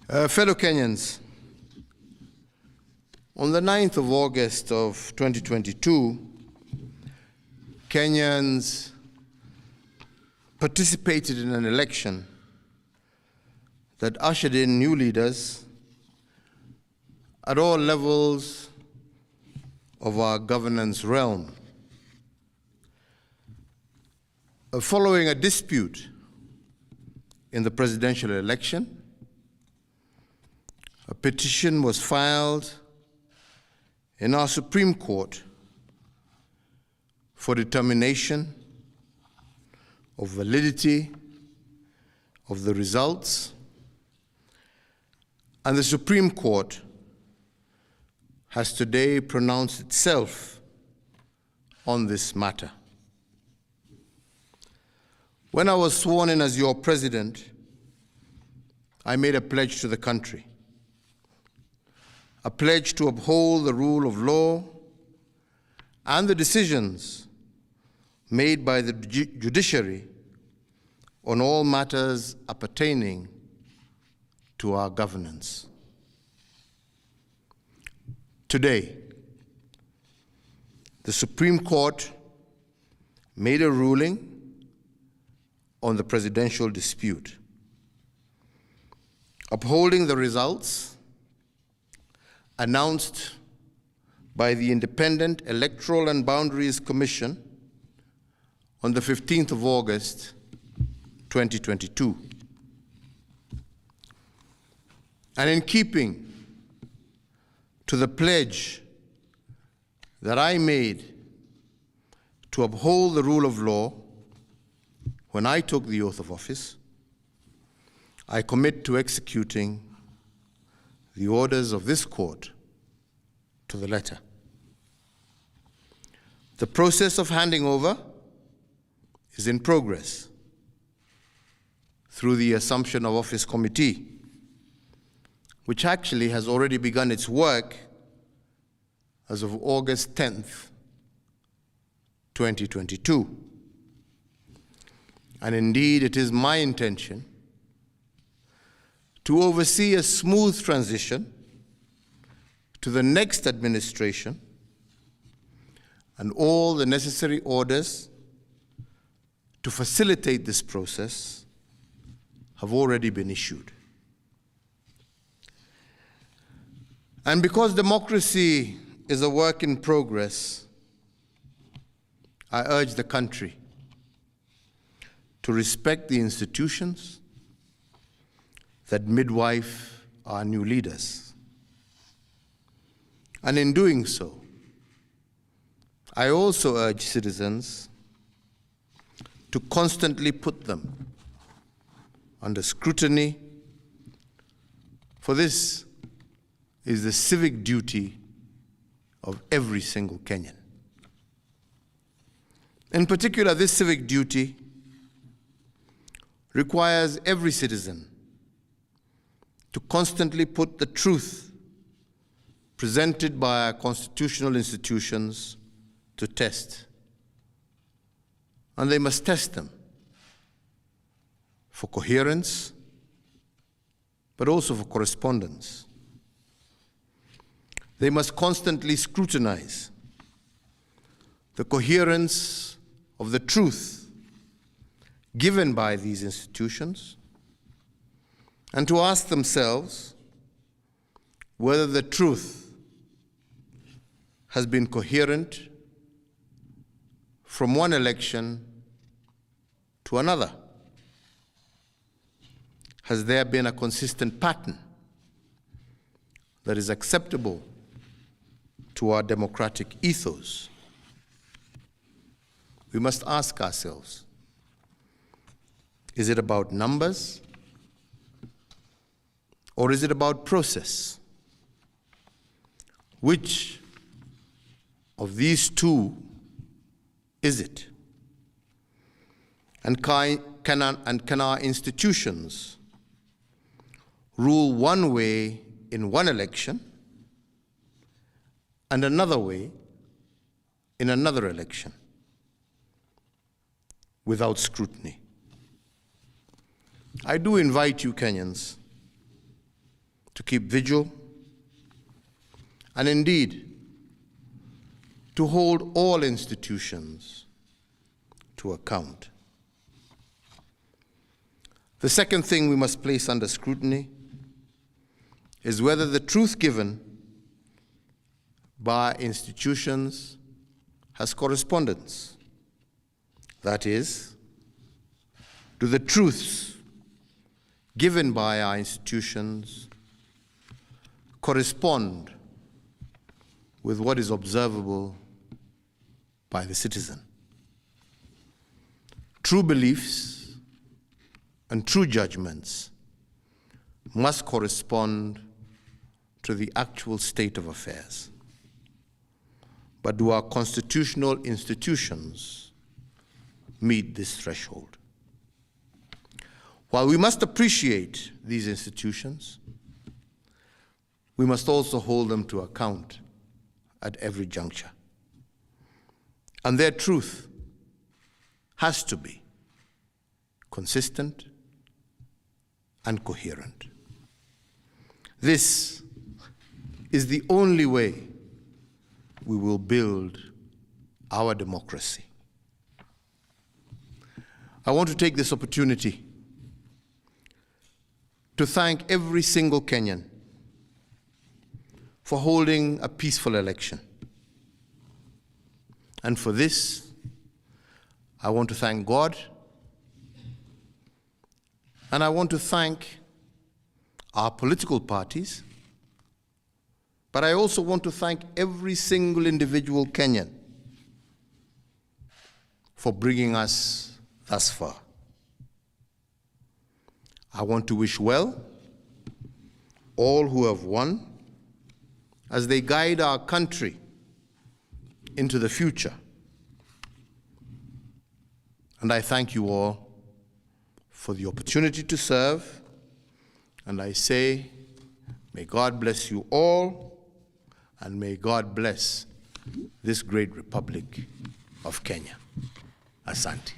Fellow Kenyans, on the 9th of August of 2022, Kenyans participated in an election that ushered in new leaders at all levels of our governance realm. Following a dispute in the presidential election, a petition was filed in our Supreme Court for determination of validity of the results, and the Supreme Court has today pronounced itself on this matter. When I was sworn in as your president, I made a pledge to the country, a pledge to uphold the rule of law and the decisions made by the judiciary on all matters appertaining to our governance. Today, the Supreme Court made a ruling on the presidential dispute, upholding the results announced by the Independent Electoral and Boundaries Commission on the 15th of August, 2022. And in keeping to the pledge that I made to uphold the rule of law when I took the oath of office, I commit to executing the orders of this court to the letter. The process of handing over is in progress through the Assumption of Office Committee, which actually has already begun its work as of August 10th, 2022. And indeed, it is my intention to oversee a smooth transition to the next administration, and all the necessary orders to facilitate this process have already been issued. And because democracy is a work in progress, I urge the country to respect the institutions that midwife our new leaders. And in doing so, I also urge citizens to constantly put them under scrutiny, for this is the civic duty of every single Kenyan. In particular, this civic duty requires every citizen to constantly put the truth presented by our constitutional institutions to test. And they must test them for coherence, but also for correspondence. They must constantly scrutinize the coherence of the truth given by these institutions, and to ask themselves whether the truth has been coherent from one election to another. Has there been a consistent pattern that is acceptable to our democratic ethos? We must ask ourselves, is it about numbers, or is it about process? Which of these two is it? And can our institutions rule one way in one election and another way in another election without scrutiny? I do invite you, Kenyans, to keep vigil, and indeed to hold all institutions to account. The second thing we must place under scrutiny is whether the truth given by institutions has correspondence. That is, do the truths given by our institutions correspond with what is observable by the citizen? True beliefs and true judgments must correspond to the actual state of affairs. But do our constitutional institutions meet this threshold? While we must appreciate these institutions, we must also hold them to account at every juncture. And their truth has to be consistent and coherent. This is the only way we will build our democracy. I want to take this opportunity to thank every single Kenyan for holding a peaceful election. And for this, I want to thank God, and I want to thank our political parties, but I also want to thank every single individual Kenyan for bringing us thus far. I want to wish well all who have won as they guide our country into the future. And I thank you all for the opportunity to serve, and I say, may God bless you all, and may God bless this great Republic of Kenya. Asante.